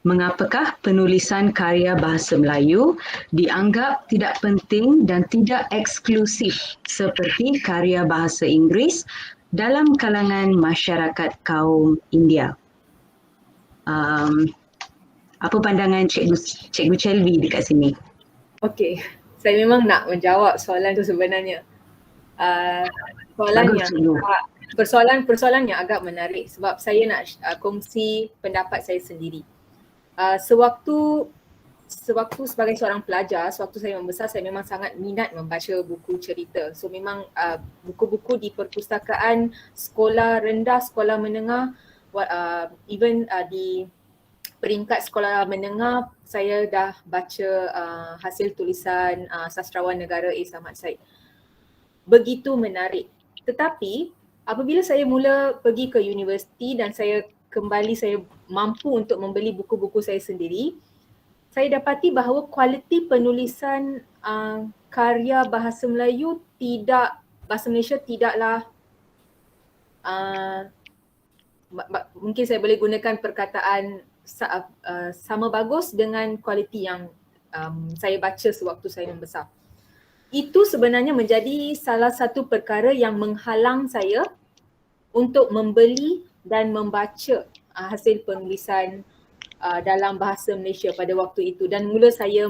Mengapakah penulisan karya bahasa Melayu dianggap tidak penting dan tidak eksklusif seperti karya bahasa Inggeris dalam kalangan masyarakat kaum India? Apa pandangan Cikgu Chelvi dekat sini? Okey, saya memang nak menjawab soalan tu sebenarnya. Persoalan yang agak menarik sebab saya nak kongsi pendapat saya sendiri. Sewaktu sebagai seorang pelajar, sewaktu saya membesar, saya memang sangat minat membaca buku cerita. So memang buku-buku di perpustakaan sekolah rendah, sekolah menengah, even di peringkat sekolah menengah, saya dah baca hasil tulisan sastrawan negara A. Samad Said. Begitu menarik. Tetapi apabila saya mula pergi ke universiti dan saya mampu untuk membeli buku-buku saya sendiri, saya dapati bahawa kualiti penulisan karya bahasa Malaysia tidaklah mungkin saya boleh gunakan perkataan sama bagus dengan kualiti yang saya baca sewaktu saya membesar. Itu sebenarnya menjadi salah satu perkara yang menghalang saya untuk membeli dan membaca hasil penulisan dalam bahasa Malaysia pada waktu itu, dan mula saya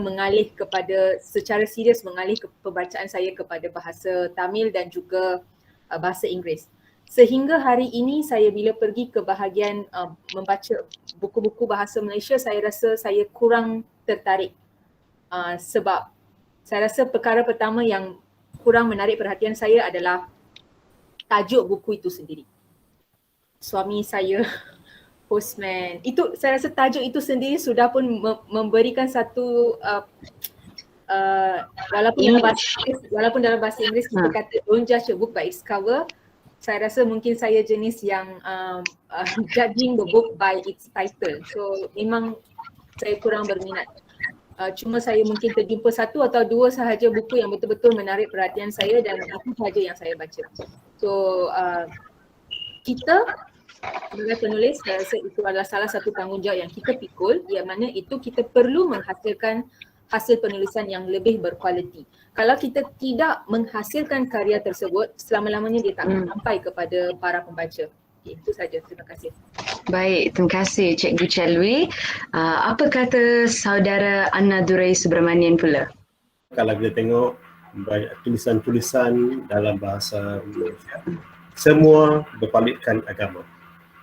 secara serius mengalih ke pembacaan saya kepada bahasa Tamil dan juga bahasa Inggeris. Sehingga hari ini saya bila pergi ke bahagian membaca buku-buku bahasa Malaysia, saya rasa saya kurang tertarik sebab saya rasa perkara pertama yang kurang menarik perhatian saya adalah tajuk buku itu sendiri. Suami saya postman, itu saya rasa tajuk itu sendiri sudah pun memberikan satu walaupun dalam bahasa Inggeris kita kata don't judge a book by its cover, saya rasa mungkin saya jenis yang judging the book by its title. So memang saya kurang berminat. Cuma saya mungkin terjumpa satu atau dua sahaja buku yang betul-betul menarik perhatian saya dan itu sahaja yang saya baca. So kita sebagai penulis, saya rasa itu adalah salah satu tanggungjawab yang kita pikul, yang mana itu kita perlu menghasilkan hasil penulisan yang lebih berkualiti. Kalau kita tidak menghasilkan karya tersebut, selama-lamanya dia tak akan sampai kepada para pembaca. Okay, itu saja. Terima kasih. Baik, terima kasih Cikgu Chelvi. Apa kata saudara Anna Durai Subramanian pula? Kalau kita tengok banyak tulisan-tulisan dalam bahasa Malaysia, semua berpalitkan agama.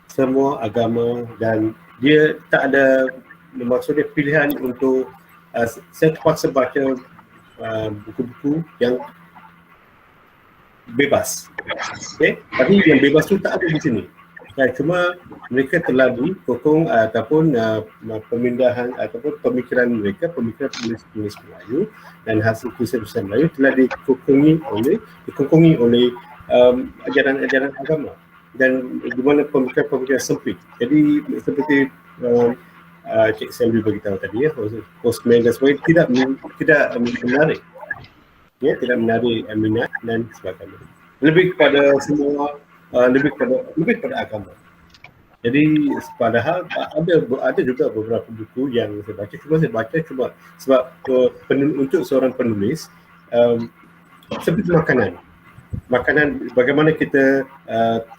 Semua agama, dan dia tak ada maksudnya pilihan untuk saya terpaksa baca buku-buku yang bebas. Okay? Tapi yang bebas tu tak ada di sini. Cuma mereka telah dikokong ataupun pemindahan ataupun pemikiran mereka, pemikiran penulis Melayu dan hasil tulisan Melayu telah dikokong oleh ajaran-ajaran agama dan di mana pemikiran sempit. Jadi seperti Cik Selvi beritahu tadi ya, postman dan sebagainya tidak menarik. Ya, tidak menarik minat dan sebagainya. Lebih kepada lebih kepada agama. Jadi padahal ada juga beberapa buku yang saya baca cuma sebab untuk seorang penulis seperti makanan bagaimana kita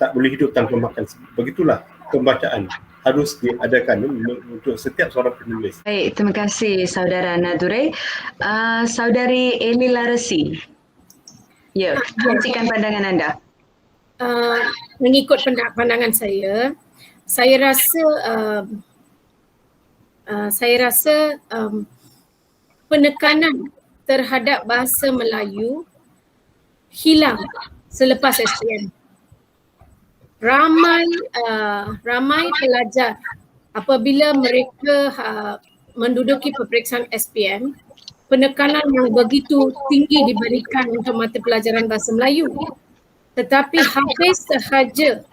tak boleh hidup tanpa makan, begitulah pembacaan harus diadakan untuk setiap seorang penulis. Baik, terima kasih saudara Nadurai. Saudari Eni Larasi. Ya, kongsikan pandangan anda. Mengikut pandangan saya rasa penekanan terhadap bahasa Melayu hilang selepas SPM. Ramai pelajar apabila mereka menduduki peperiksaan SPM, penekanan yang begitu tinggi diberikan untuk mata pelajaran bahasa Melayu. Tetapi habis sahaja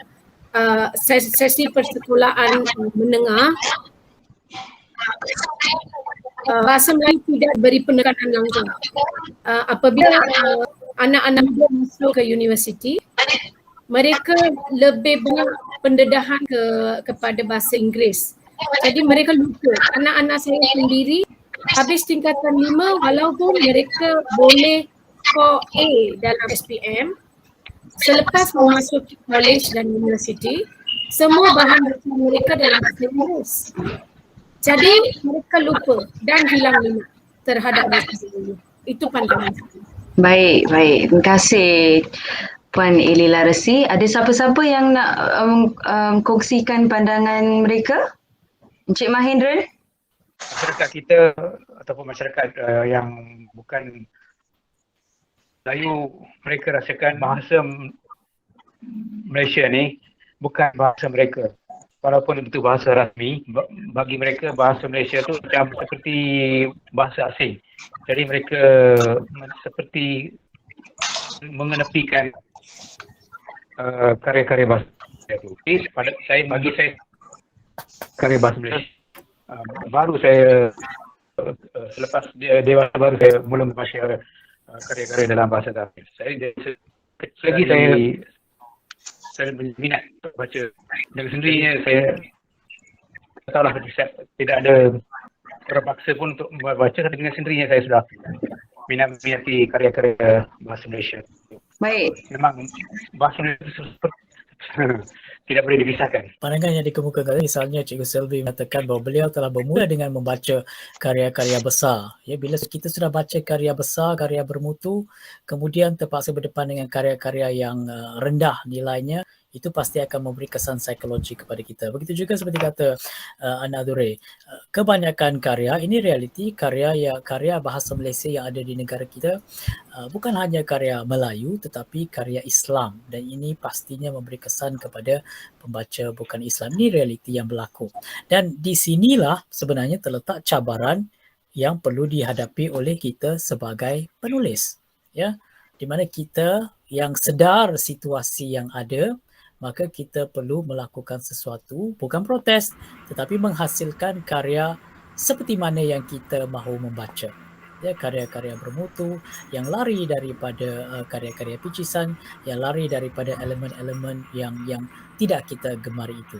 sesi persekolahan menengah, bahasa Melayu tidak beri penekanan langsung. Apabila anak-anak masuk ke universiti, mereka lebih banyak pendedahan kepada bahasa Inggeris. Jadi mereka lupa. Anak-anak saya sendiri habis tingkatan 5 walaupun mereka boleh score A dalam SPM, selepas memasuki college dan universiti, semua bahan baca mereka dalam bahasa Inggeris. Jadi mereka lupa dan hilang minat terhadap bahasa Inggeris. Itu pandangan saya. Baik, baik. Terima kasih Puan Eli Larasi. Ada siapa-siapa yang nak kongsikan pandangan mereka? Encik Mahendran? Masyarakat kita ataupun masyarakat yang bukan Melayu, mereka rasakan bahasa Malaysia ni bukan bahasa mereka. Walaupun itu bahasa rasmi, bagi mereka bahasa Malaysia tu macam seperti bahasa asing. Jadi mereka seperti mengenepikan karya-karya bahasa itu. Bagi saya karya bahasa Malaysia. Baru saya selepas dewasa baru saya mula membaca karya-karya dalam bahasa Arab. Saya minat baca. Dengan sendirinya saya tahulah tidak ada terpaksa pun untuk membaca, tapi dengan sendirinya saya sudah minati karya-karya bahasa Malaysia. Baik. Memang bahasa Malaysia tidak boleh dipisahkan. Pandangan yang dikemukakan misalnya Cikgu Selvi mengatakan bahawa beliau telah bermula dengan membaca karya-karya besar. Ya, bila kita sudah baca karya besar, karya bermutu, kemudian terpaksa berdepan dengan karya-karya yang rendah nilainya, itu pasti akan memberi kesan psikologi kepada kita. Begitu juga seperti kata Ana Dure, kebanyakan karya, ini realiti karya bahasa Malaysia yang ada di negara kita bukan hanya karya Melayu tetapi karya Islam, dan ini pastinya memberi kesan kepada pembaca bukan Islam. Ini realiti yang berlaku. Dan di sinilah sebenarnya terletak cabaran yang perlu dihadapi oleh kita sebagai penulis. Ya, di mana kita yang sedar situasi yang ada, maka kita perlu melakukan sesuatu, bukan protes, tetapi menghasilkan karya seperti mana yang kita mahu membaca. Ya, karya-karya bermutu yang lari daripada karya-karya picisan, yang lari daripada elemen-elemen yang tidak kita gemari itu.